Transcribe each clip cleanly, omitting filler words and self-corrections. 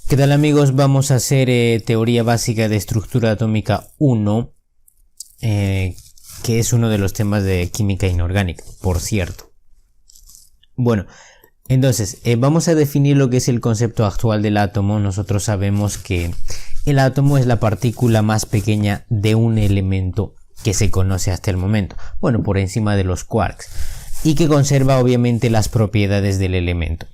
¿Qué tal, amigos? Vamos a hacer teoría básica de estructura atómica 1, que es uno de los temas de química inorgánica, por cierto. Bueno, entonces vamos a definir lo que es el concepto actual del átomo. Nosotros sabemos que el átomo es la partícula más pequeña de un elemento que se conoce hasta el momento, bueno, por encima de los quarks, y que conserva obviamente las propiedades del elemento.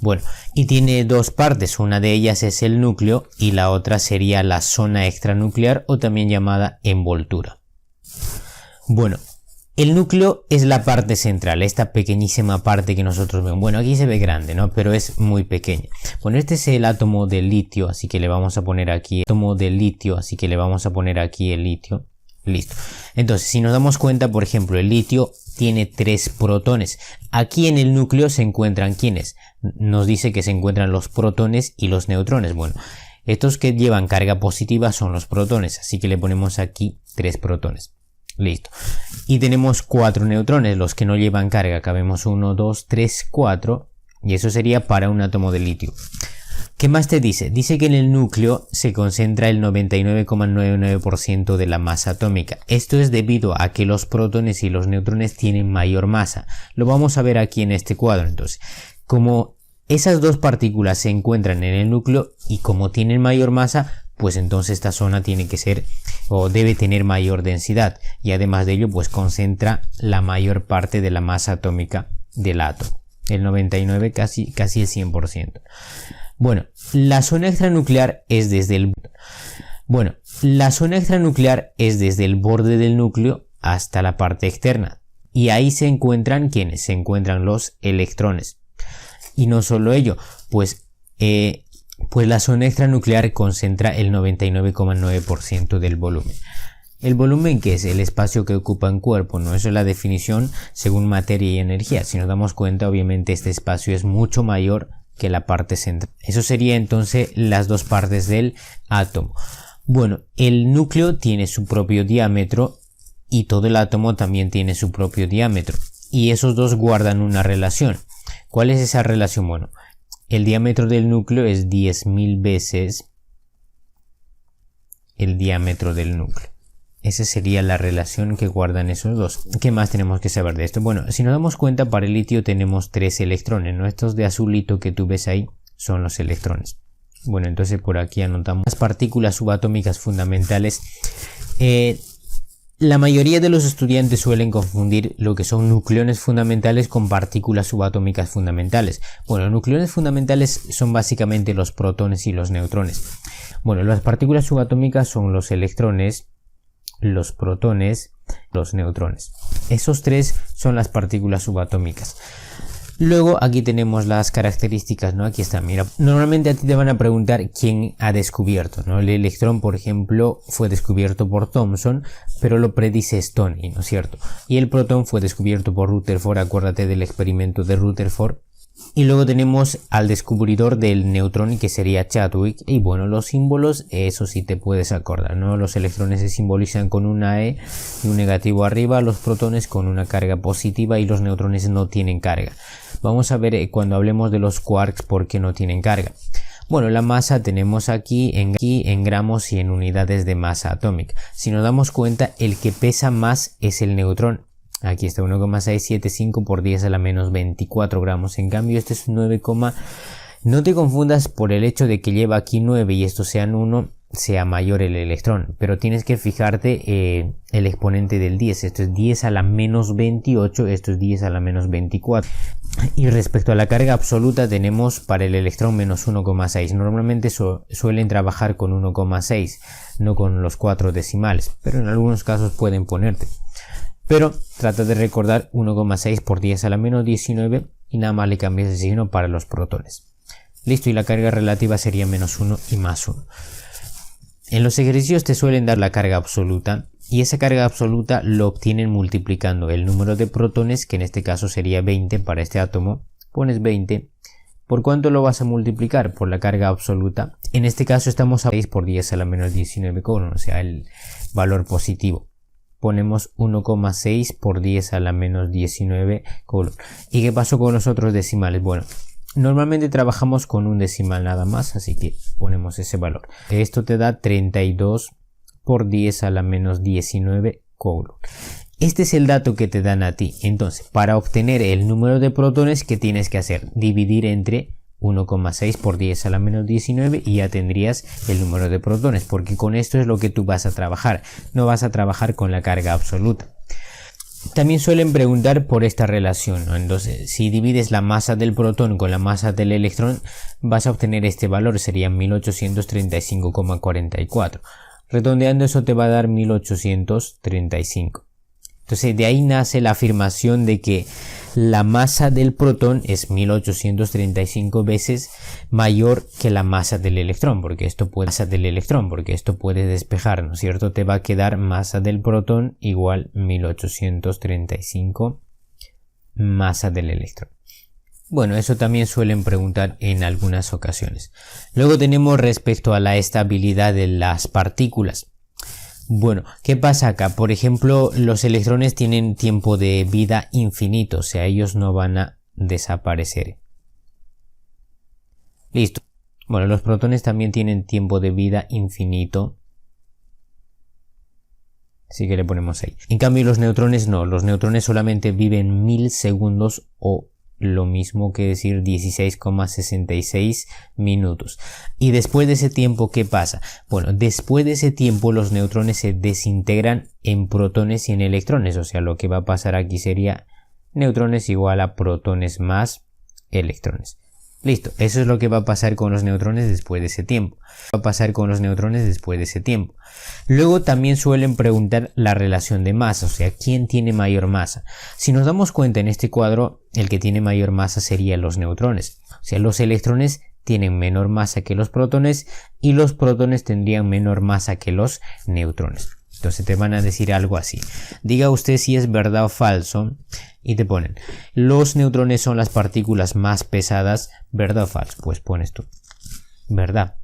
Bueno, y tiene dos partes, una de ellas es el núcleo y la otra sería la zona extranuclear, o también llamada envoltura. Bueno, el núcleo es la parte central, esta pequeñísima parte que nosotros vemos. Bueno, aquí se ve grande, ¿no? Pero es muy pequeña. Bueno, este es el átomo de litio, así que le vamos a poner aquí el litio. Listo. Entonces, si nos damos cuenta, por ejemplo, el litio tiene 3 protones. Aquí en el núcleo se encuentran ¿quiénes? Nos dice que se encuentran los protones y los neutrones. Bueno, estos que llevan carga positiva son los protones, así que le ponemos aquí 3 protones. Listo. Y tenemos 4 neutrones, los que no llevan carga. Acá vemos 1, 2, 3, 4. Y eso sería para un átomo de litio. ¿Qué más te dice? Dice que en el núcleo se concentra el 99,99% de la masa atómica. Esto es debido a que los protones y los neutrones tienen mayor masa. Lo vamos a ver aquí en este cuadro. Entonces, como esas dos partículas se encuentran en el núcleo y como tienen mayor masa, pues entonces esta zona tiene que ser o debe tener mayor densidad. Y además de ello, pues concentra la mayor parte de la masa atómica del átomo. El 99, casi el 100%. Bueno, la zona extranuclear es desde el borde del núcleo hasta la parte externa. Y ahí se encuentran ¿quiénes? Se encuentran los electrones. Y no solo ello, pues la zona extranuclear concentra el 99,9% del volumen. ¿El volumen qué es? El espacio que ocupa un cuerpo, ¿no? Eso es la definición según materia y energía. Si nos damos cuenta, obviamente este espacio es mucho mayor que la parte central. Eso sería entonces las dos partes del átomo. Bueno, el núcleo tiene su propio diámetro y todo el átomo también tiene su propio diámetro. Y esos dos guardan una relación. ¿Cuál es esa relación? Bueno, el diámetro del núcleo es 10.000 veces el diámetro del núcleo. Esa sería la relación que guardan esos dos. ¿Qué más tenemos que saber de esto? Bueno, si nos damos cuenta, para el litio tenemos 3 electrones, ¿no? Estos de azulito que tú ves ahí son los electrones. Bueno, entonces por aquí anotamos las partículas subatómicas fundamentales. La mayoría de los estudiantes suelen confundir lo que son nucleones fundamentales con partículas subatómicas fundamentales. Bueno, nucleones fundamentales son básicamente los protones y los neutrones. Bueno, las partículas subatómicas son los electrones, los protones, los neutrones. Esos 3 son las partículas subatómicas. Luego aquí tenemos las características, ¿no? Aquí está, mira, normalmente a ti te van a preguntar quién ha descubierto, ¿no? El electrón, por ejemplo, fue descubierto por Thomson, pero lo predice Stoney, ¿no es cierto? Y el protón fue descubierto por Rutherford, acuérdate del experimento de Rutherford. Y luego tenemos al descubridor del neutrón, que sería Chadwick. Y bueno, los símbolos, eso sí te puedes acordar, ¿no? Los electrones se simbolizan con una E y un negativo arriba, los protones con una carga positiva y los neutrones no tienen carga. Vamos a ver cuando hablemos de los quarks por qué no tienen carga. Bueno, la masa tenemos aquí en gramos y en unidades de masa atómica. Si nos damos cuenta, el que pesa más es el neutrón. Aquí está 1,675 por 10 a la menos 24 gramos. En cambio, este es 9, no te confundas por el hecho de que lleva aquí 9 y estos sean 1, sea mayor el electrón. Pero tienes que fijarte el exponente del 10. Esto es 10 a la menos 28, esto es 10 a la menos 24. Y respecto a la carga absoluta tenemos para el electrón menos 1,6. Normalmente suelen trabajar con 1,6, no con los 4 decimales. Pero en algunos casos pueden ponerte. Pero trata de recordar 1,6 por 10 a la menos 19 y nada más le cambias el signo para los protones. Listo, y la carga relativa sería menos 1 y más 1. En los ejercicios te suelen dar la carga absoluta y esa carga absoluta lo obtienen multiplicando el número de protones, que en este caso sería 20 para este átomo. Pones 20. ¿Por cuánto lo vas a multiplicar? Por la carga absoluta. En este caso estamos a 6 por 10 a la menos 19, o sea, el valor positivo. Ponemos 1,6 por 10 a la menos 19 colon. ¿Y qué pasó con los otros decimales? Bueno, Normalmente trabajamos con un decimal nada más, así que ponemos ese valor. Esto te da 32 por 10 a la menos 19 coulomb. Este es el dato que te dan a ti. Entonces, para obtener el número de protones, ¿qué tienes que hacer? Dividir entre 1,6 por 10 a la menos 19 y ya tendrías el número de protones, porque con esto es lo que tú vas a trabajar. No vas a trabajar con la carga absoluta. También suelen preguntar por esta relación, ¿no? Entonces, si divides la masa del protón con la masa del electrón, vas a obtener este valor, sería 1835,44. Redondeando, eso te va a dar 1835. Entonces, de ahí nace la afirmación de que la masa del protón es 1835 veces mayor que la masa del electrón, porque esto puede despejar, ¿no es cierto? Te va a quedar masa del protón igual 1835 masa del electrón. Bueno, eso también suelen preguntar en algunas ocasiones. Luego tenemos respecto a la estabilidad de las partículas. Bueno, ¿qué pasa acá? Por ejemplo, los electrones tienen tiempo de vida infinito, o sea, ellos no van a desaparecer. Listo. Bueno, los protones también tienen tiempo de vida infinito. Así que le ponemos ahí. En cambio, los neutrones no. Los neutrones solamente viven 1000 segundos o lo mismo que decir 16,66 minutos. Y después de ese tiempo, ¿qué pasa? Bueno, después de ese tiempo los neutrones se desintegran en protones y en electrones. O sea, lo que va a pasar aquí sería neutrones igual a protones más electrones. Listo, eso es lo que va a pasar con los neutrones después de ese tiempo. Luego también suelen preguntar la relación de masa, o sea, ¿quién tiene mayor masa? Si nos damos cuenta en este cuadro, el que tiene mayor masa serían los neutrones. O sea, los electrones tienen menor masa que los protones y los protones tendrían menor masa que los neutrones. Entonces te van a decir algo así. Diga usted si es verdad o falso y te ponen: los neutrones son las partículas más pesadas, ¿verdad o falso? Pues pones tú verdad.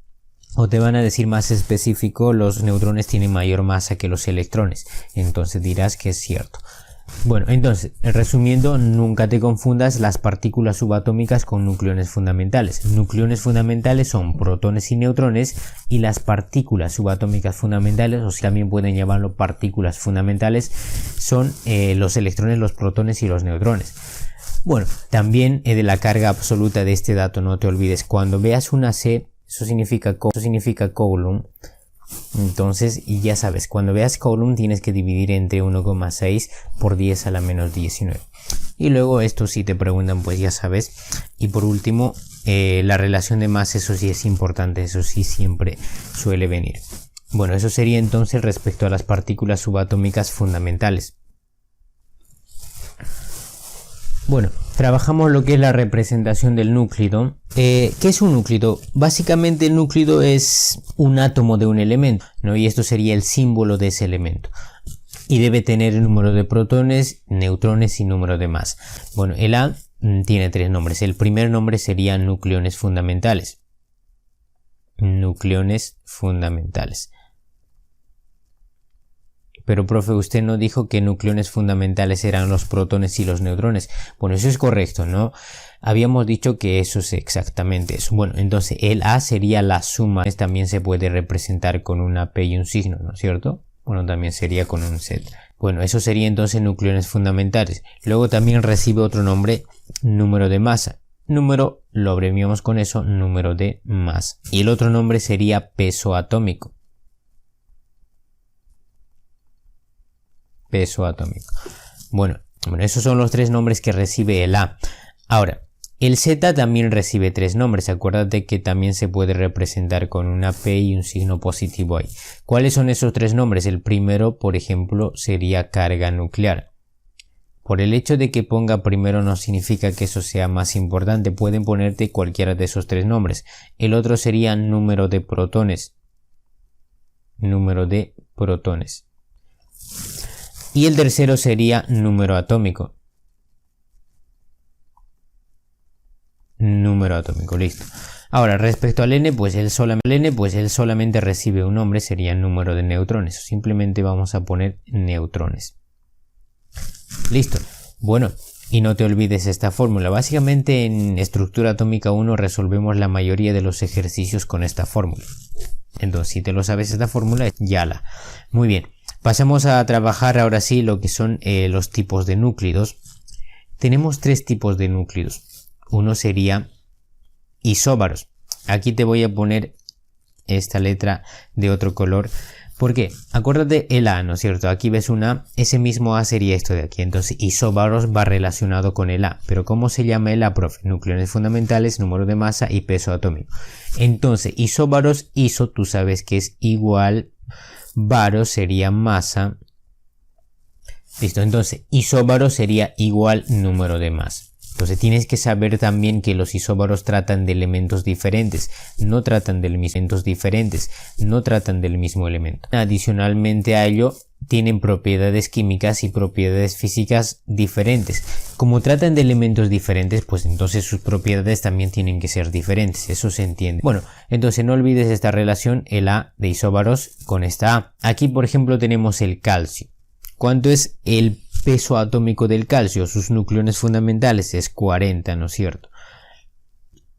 O te van a decir más específico: los neutrones tienen mayor masa que los electrones. Entonces dirás que es cierto. Bueno, entonces, resumiendo, nunca te confundas las partículas subatómicas con nucleones fundamentales. Nucleones fundamentales son protones y neutrones, y las partículas subatómicas fundamentales, o sea, también pueden llamarlo partículas fundamentales, son los electrones, los protones y los neutrones. Bueno, también de la carga absoluta de este dato no te olvides. Cuando veas una C, eso significa coulomb. Entonces, y ya sabes, cuando veas coulomb tienes que dividir entre 1,6 por 10 a la menos 19. Y luego esto si te preguntan, pues ya sabes. Y por último, la relación de masa, eso sí es importante, eso sí siempre suele venir. Bueno, eso sería entonces respecto a las partículas subatómicas fundamentales. Bueno, trabajamos lo que es la representación del núclido. ¿Qué es un núclido? Básicamente el núclido es un átomo de un elemento, ¿no? Y esto sería el símbolo de ese elemento. Y debe tener el número de protones, neutrones y número de masa. Bueno, el A tiene tres nombres. El primer nombre sería nucleones fundamentales. Nucleones fundamentales. Pero, profe, usted no dijo que nucleones fundamentales eran los protones y los neutrones. Bueno, eso es correcto, ¿no? Habíamos dicho que eso es exactamente eso. Bueno, entonces el A sería la suma. También se puede representar con una P y un signo, ¿no es cierto? Bueno, también sería con un Z. Bueno, eso sería entonces nucleones fundamentales. Luego también recibe otro nombre, número de masa. Número, lo abreviamos con eso, número de masa. Y el otro nombre sería peso atómico. Peso atómico. Bueno, esos son los tres nombres que recibe el A. Ahora, el Z también recibe tres nombres. Acuérdate que también se puede representar con una P y un signo positivo ahí. ¿Cuáles son esos tres nombres? El primero, por ejemplo, sería carga nuclear. Por el hecho de que ponga primero no significa que eso sea más importante. Pueden ponerte cualquiera de esos tres nombres. El otro sería número de protones. Número de protones. Y el tercero sería número atómico. Número atómico, listo. Ahora, respecto al N, pues él solamente recibe un nombre, sería número de neutrones. Simplemente vamos a poner neutrones. Listo. Bueno, Y no te olvides esta fórmula. Básicamente en estructura atómica 1 resolvemos la mayoría de los ejercicios con esta fórmula. Entonces, si te lo sabes esta fórmula, ya. Muy bien. Pasamos a trabajar ahora sí lo que son los tipos de núclidos. Tenemos 3 tipos de núclidos. Uno sería isóbaros. Aquí te voy a poner esta letra de otro color. ¿Por qué? Acuérdate el A, ¿no es cierto? Aquí ves un A, ese mismo A sería esto de aquí. Entonces isóbaros va relacionado con el A. Pero ¿cómo se llama el A, profe? Nucleones fundamentales, número de masa y peso atómico. Entonces isóbaros, iso, tú sabes que es igual, baros sería masa. Listo, entonces isóbaros sería igual número de masa. Entonces tienes que saber también que los isóbaros tratan de elementos diferentes, no tratan de elementos diferentes, no tratan del mismo elemento. Adicionalmente a ello, tienen propiedades químicas y propiedades físicas diferentes. Como tratan de elementos diferentes, pues entonces sus propiedades también tienen que ser diferentes, eso se entiende. Bueno, entonces no olvides esta relación, el A de isóbaros con esta A. Aquí, por ejemplo, tenemos el calcio. ¿Cuánto es el peso atómico del calcio? Sus nucleones fundamentales es 40, ¿no es cierto?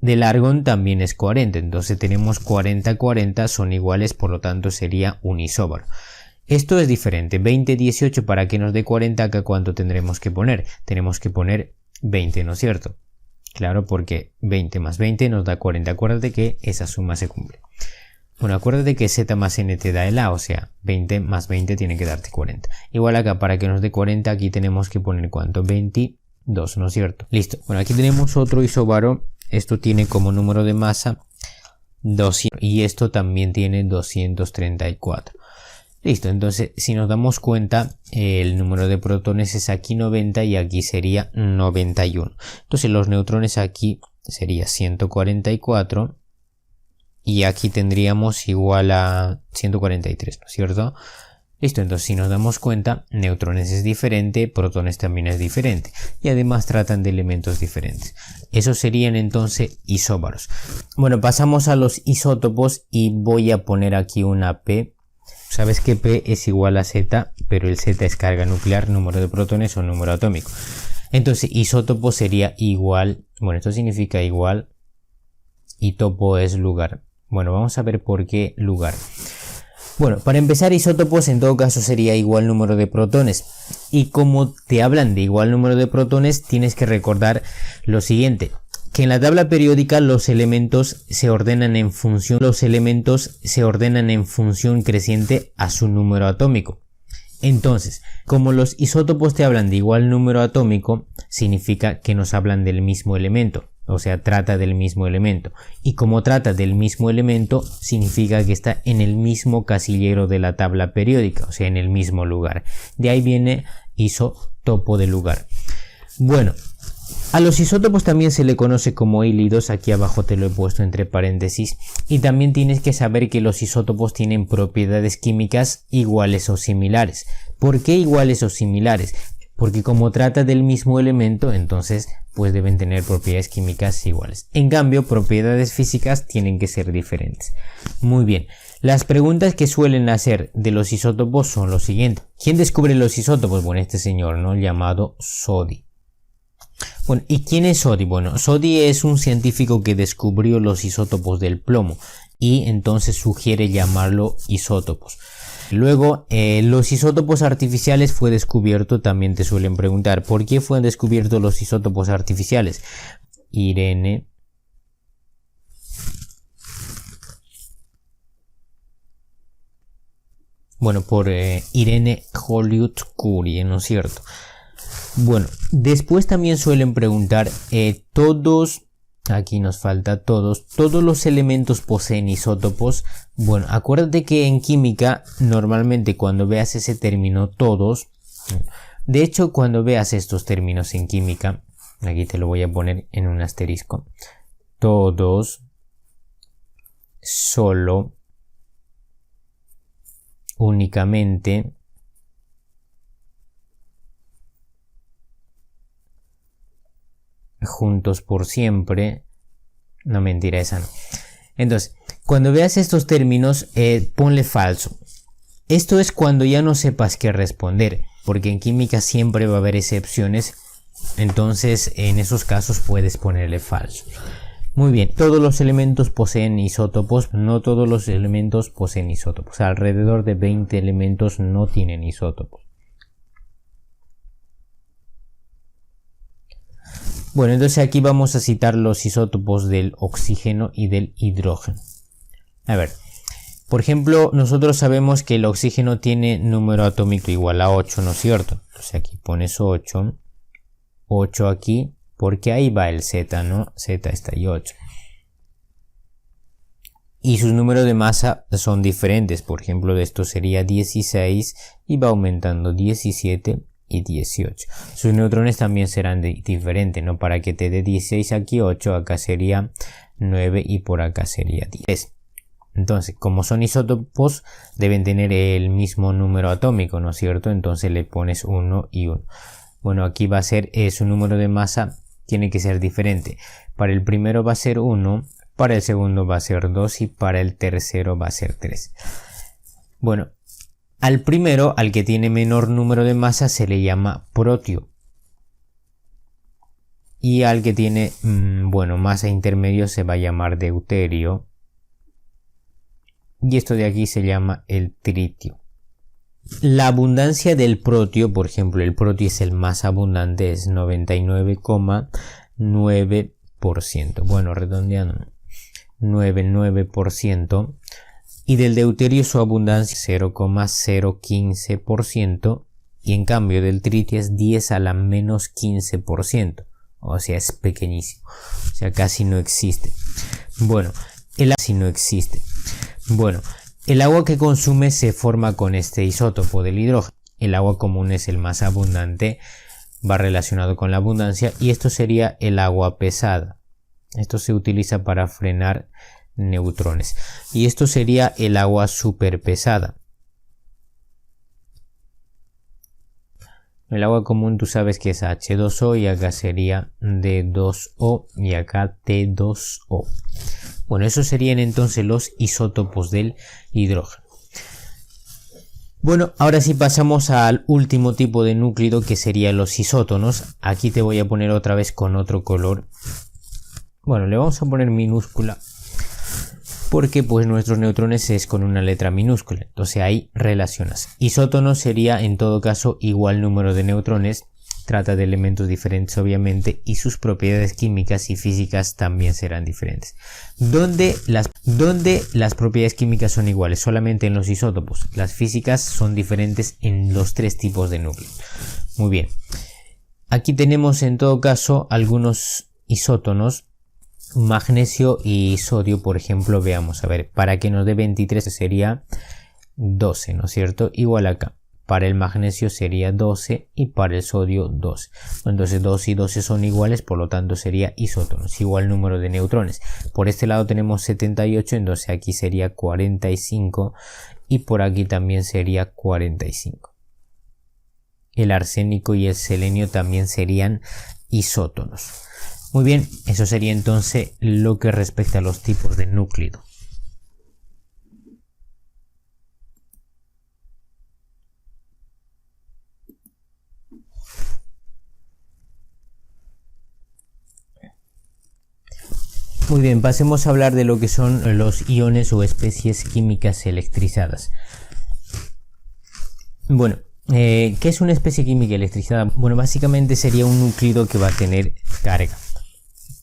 Del argón también es 40, entonces tenemos 40 son iguales, por lo tanto sería un isóbaro. Esto es diferente, 20, 18, para que nos dé 40, acá ¿cuánto tendremos que poner? Tenemos que poner 20, ¿no es cierto? Claro, porque 20 más 20 nos da 40, acuérdate que esa suma se cumple. Bueno, acuérdate que Z más N te da el A, o sea, 20 más 20 tiene que darte 40. Igual acá, para que nos dé 40, aquí tenemos que poner ¿cuánto? 22, ¿no es cierto? Listo. Bueno, aquí tenemos otro isóbaro. Esto tiene como número de masa 200 y esto también tiene 234. Listo, entonces si nos damos cuenta, el número de protones es aquí 90 y aquí sería 91. Entonces los neutrones aquí sería 144. Y aquí tendríamos igual a 143, ¿no es cierto? Listo, entonces si nos damos cuenta, neutrones es diferente, protones también es diferente. Y además tratan de elementos diferentes. Esos serían entonces isóbaros. Bueno, pasamos a los isótopos y voy a poner aquí una P. Sabes que P es igual a Z, pero el Z es carga nuclear, número de protones o número atómico. Entonces isótopo sería igual, bueno, esto significa igual y topo es lugar. Bueno, vamos a ver por qué lugar. Bueno, para empezar, isótopos en todo caso sería igual número de protones. Y como te hablan de igual número de protones, tienes que recordar lo siguiente. Que en la tabla periódica los elementos se ordenan en función creciente a su número atómico. Entonces, como los isótopos te hablan de igual número atómico, significa que nos hablan del mismo elemento. O sea, trata del mismo elemento. Y como trata del mismo elemento, significa que está en el mismo casillero de la tabla periódica, o sea, en el mismo lugar. De ahí viene isótopo de lugar. Bueno, a los isótopos también se le conoce como hílidos, aquí abajo te lo he puesto entre paréntesis. Y también tienes que saber que los isótopos tienen propiedades químicas iguales o similares. ¿Por qué iguales o similares? Porque como trata del mismo elemento, entonces pues deben tener propiedades químicas iguales. En cambio, propiedades físicas tienen que ser diferentes. Muy bien. Las preguntas que suelen hacer de los isótopos son lo siguiente. ¿Quién descubre los isótopos? Bueno, este señor, ¿no? Llamado Soddy. Bueno, ¿y quién es Soddy? Bueno, Soddy es un científico que descubrió los isótopos del plomo y entonces sugiere llamarlo isótopos. Luego, los isótopos artificiales fue descubierto, también te suelen preguntar, ¿por qué fueron descubiertos los isótopos artificiales? Irene Bueno, por Irene Joliot-Curie, ¿no es cierto? Bueno, después también suelen preguntar, aquí nos falta todos los elementos poseen isótopos. Bueno, acuérdate que en química, normalmente cuando veas ese término todos, de hecho cuando veas estos términos en química, aquí te lo voy a poner en un asterisco, todos, solo, únicamente, juntos por siempre, no, mentira, esa no. Entonces, cuando veas estos términos, ponle falso. Esto es cuando ya no sepas qué responder, porque en química siempre va a haber excepciones Entonces en esos casos puedes ponerle falso. Muy bien, todos los elementos poseen isótopos, no todos los elementos poseen isótopos. Alrededor de 20 elementos no tienen isótopos. Bueno, entonces aquí vamos a citar los isótopos del oxígeno y del hidrógeno. A ver, por ejemplo, nosotros sabemos que el oxígeno tiene número atómico igual a 8, ¿no es cierto? Entonces aquí pones 8 aquí, porque ahí va el Z, ¿no? Z está ahí 8. Y sus números de masa son diferentes, por ejemplo, de esto sería 16 y va aumentando 17 y 18. Sus neutrones también serán diferentes, ¿no? Para que te dé 16 aquí 8, acá sería 9 y por acá sería 10. Entonces, como son isótopos, deben tener el mismo número atómico, ¿no es cierto? Entonces le pones 1 y 1. Bueno, aquí va a ser su número de masa, tiene que ser diferente. Para el primero va a ser 1, para el segundo va a ser 2 y para el tercero va a ser 3. Bueno, al primero, al que tiene menor número de masa, se le llama protio. Y al que tiene, masa intermedio se va a llamar deuterio. Y esto de aquí se llama el tritio. La abundancia del protio, por ejemplo, el protio es el más abundante, es 99,9%. Bueno, redondeando, 9,9%. Y del deuterio su abundancia es 0,015%. Y en cambio del tritio es 10 a la menos 15%. O sea, es pequeñísimo. O sea, casi no existe. Bueno, el agua que consume se forma con este isótopo del hidrógeno. El agua común es el más abundante, va relacionado con la abundancia, y esto sería el agua pesada. Esto se utiliza para frenar neutrones. Y esto sería el agua superpesada. El agua común tú sabes que es H2O y acá sería D2O y acá T2O. Bueno, esos serían entonces los isótopos del hidrógeno. Bueno, ahora sí pasamos al último tipo de núcleo que serían los isótonos. Aquí te voy a poner otra vez con otro color. Bueno, le vamos a poner minúscula porque pues nuestros neutrones es con una letra minúscula. Entonces ahí relacionas. Isótono sería en todo caso igual número de neutrones. Trata de elementos diferentes obviamente y sus propiedades químicas y físicas también serán diferentes. ¿Dónde las propiedades químicas son iguales? Solamente en los isótopos. Las físicas son diferentes en los tres tipos de núcleos. Muy bien. Aquí tenemos en todo caso algunos isótonos. Magnesio y sodio, por ejemplo, veamos, a ver, para que nos dé 23 sería 12, ¿no es cierto? Igual acá. Para el magnesio sería 12 y para el sodio 12. Entonces 2 y 12 son iguales, por lo tanto sería isótonos, igual número de neutrones. Por este lado tenemos 78, entonces aquí sería 45 y por aquí también sería 45. El arsénico y el selenio también serían isótonos. Muy bien, eso sería entonces lo que respecta a los tipos de núcleo. Muy bien, pasemos a hablar de lo que son los iones o especies químicas electrizadas. Bueno, ¿qué es una especie química electrizada? Bueno, básicamente sería un núcleo que va a tener carga.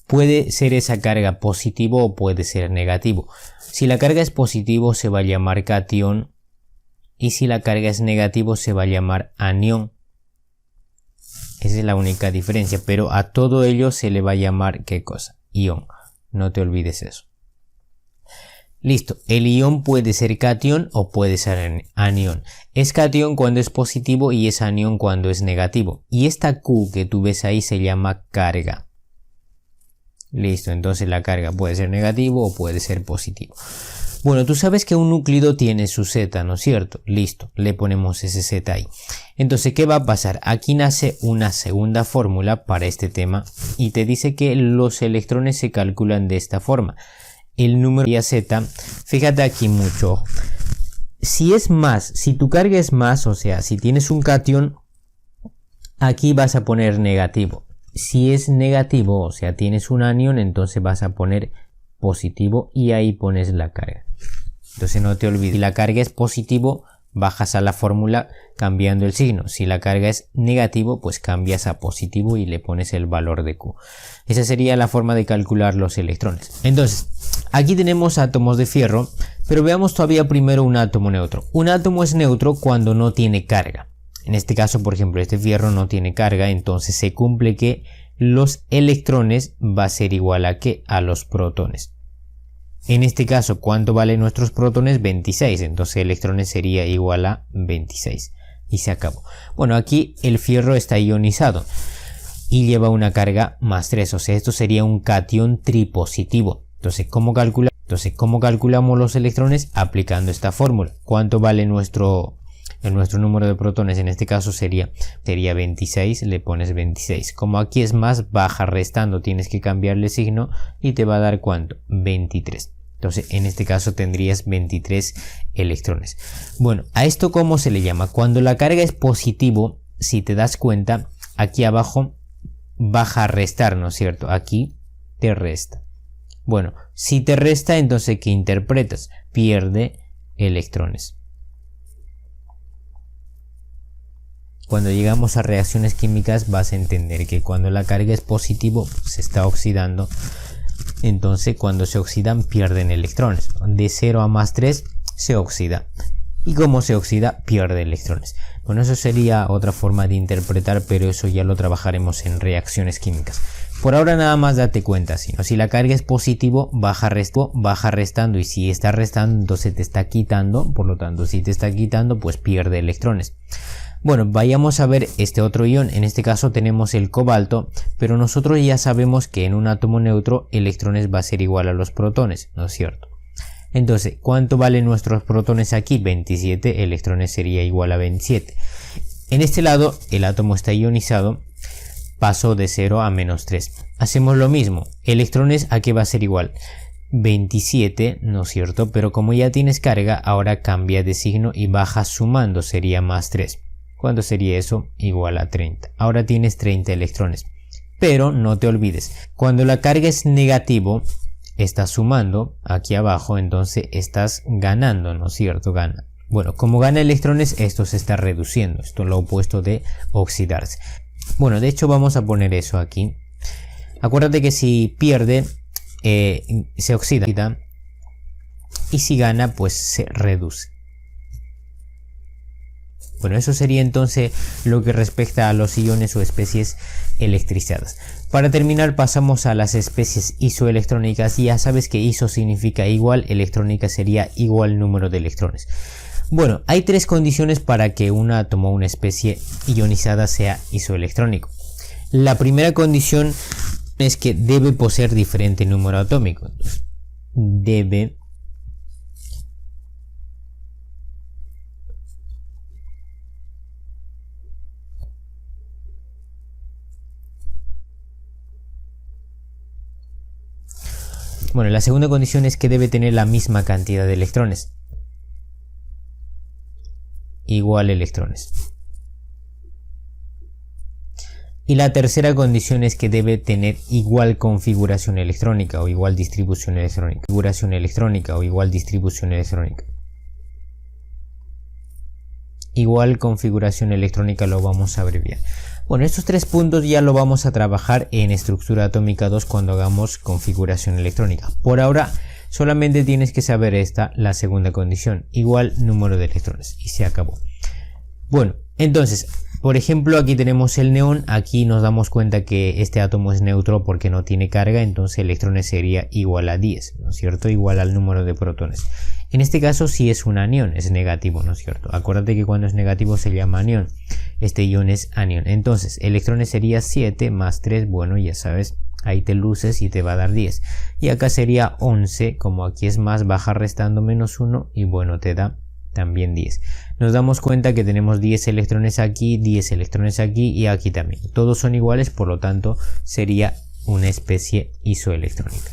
Puede ser esa carga positivo o puede ser negativo. Si la carga es positivo se va a llamar catión y si la carga es negativo se va a llamar anión. Esa es la única diferencia, pero a todo ello se le va a llamar ¿qué cosa? Ión. No te olvides eso. Listo, el ión puede ser catión o puede ser anión. Es catión cuando es positivo y es anión cuando es negativo. Y esta Q que tú ves ahí se llama carga. Listo, entonces la carga puede ser negativo o puede ser positivo. Bueno, tú sabes que un núcleo tiene su Z, ¿no es cierto? Listo, le ponemos ese Z ahí. Entonces, ¿qué va a pasar? Aquí nace una segunda fórmula para este tema y te dice que los electrones se calculan de esta forma. El número de Z, fíjate aquí mucho. Si es más, si tu carga es más, o sea, si tienes un catión, aquí vas a poner negativo. Si es negativo, o sea, tienes un anión, entonces vas a poner positivo y ahí pones la carga. Entonces no te olvides, si la carga es positivo, bajas a la fórmula cambiando el signo. Si la carga es negativo, pues cambias a positivo y le pones el valor de Q. Esa sería la forma de calcular los electrones. Entonces, aquí tenemos átomos de fierro, pero veamos todavía primero un átomo neutro. Un átomo es neutro cuando no tiene carga. En este caso, por ejemplo, este fierro no tiene carga, entonces se cumple que los electrones va a ser igual a ¿qué? A los protones. En este caso, ¿cuánto valen nuestros protones? 26, entonces electrones sería igual a 26 y se acabó. Bueno, aquí el fierro está ionizado y lleva una carga más 3, o sea, esto sería un catión tripositivo. Entonces, ¿cómo calculamos los electrones? Aplicando esta fórmula. ¿Cuánto vale nuestro número de protones? En este caso sería 26, le pones 26. Como aquí es más, baja restando, tienes que cambiarle signo y te va a dar ¿cuánto? 23. Entonces, en este caso tendrías 23 electrones. Bueno, ¿a esto cómo se le llama? Cuando la carga es positivo, si te das cuenta, aquí abajo baja a restar, ¿no es cierto? Aquí te resta. Bueno, si te resta, entonces ¿qué interpretas? Pierde electrones. Cuando llegamos a reacciones químicas vas a entender que cuando la carga es positivo se está oxidando, entonces cuando se oxidan pierden electrones. De 0 a más 3 se oxida y como se oxida pierde electrones. Bueno, eso sería otra forma de interpretar, pero eso ya lo trabajaremos en reacciones químicas. Por ahora nada más date cuenta, si la carga es positivo baja restando y si está restando entonces te está quitando, por lo tanto si te está quitando pues pierde electrones. Bueno, vayamos a ver este otro ion. En este caso tenemos el cobalto, pero nosotros ya sabemos que en un átomo neutro electrones va a ser igual a los protones, ¿no es cierto? Entonces, ¿cuánto valen nuestros protones aquí? 27, electrones sería igual a 27. En este lado el átomo está ionizado, pasó de 0 a menos 3. Hacemos lo mismo, electrones ¿a qué va a ser igual? 27, ¿no es cierto? Pero como ya tienes carga, ahora cambia de signo y baja sumando, sería más 3. ¿Cuánto sería eso? Igual a 30. Ahora tienes 30 electrones. Pero no te olvides, cuando la carga es negativo, estás sumando aquí abajo, entonces estás ganando, ¿no es cierto? Gana. Bueno, como gana electrones, esto se está reduciendo. Esto es lo opuesto de oxidarse. Bueno, de hecho vamos a poner eso aquí. Acuérdate que si pierde, se oxida. Y si gana, pues se reduce. Bueno, eso sería entonces lo que respecta a los iones o especies electrizadas. Para terminar pasamos a las especies isoelectrónicas. Ya sabes que iso significa igual, electrónica sería igual número de electrones. Bueno, hay tres condiciones para que un átomo o una especie ionizada sea isoelectrónico. La primera condición es que debe poseer diferente número atómico. Entonces, debe Bueno, la segunda condición es que debe tener la misma cantidad de electrones. Igual electrones. Y la tercera condición es que debe tener igual configuración electrónica o igual distribución electrónica. Configuración electrónica o igual distribución electrónica. Igual configuración electrónica lo vamos a abreviar. Bueno, estos tres puntos ya lo vamos a trabajar en estructura atómica 2 cuando hagamos configuración electrónica. Por ahora solamente tienes que saber la segunda condición, igual número de electrones, y se acabó. Bueno, entonces, por ejemplo, aquí tenemos el neón. Aquí nos damos cuenta que este átomo es neutro porque no tiene carga, entonces electrones sería igual a 10, ¿no es cierto? Igual al número de protones. En este caso sí es un anión, es negativo, ¿no es cierto? Acuérdate que cuando es negativo se llama anión. Este ion es anión. Entonces, electrones sería 7 más 3, bueno, ya sabes, ahí te luces y te va a dar 10. Y acá sería 11, como aquí es más, baja restando menos 1 y bueno, te da también 10. Nos damos cuenta que tenemos 10 electrones aquí, 10 electrones aquí y aquí también. Todos son iguales, por lo tanto sería una especie isoelectrónica.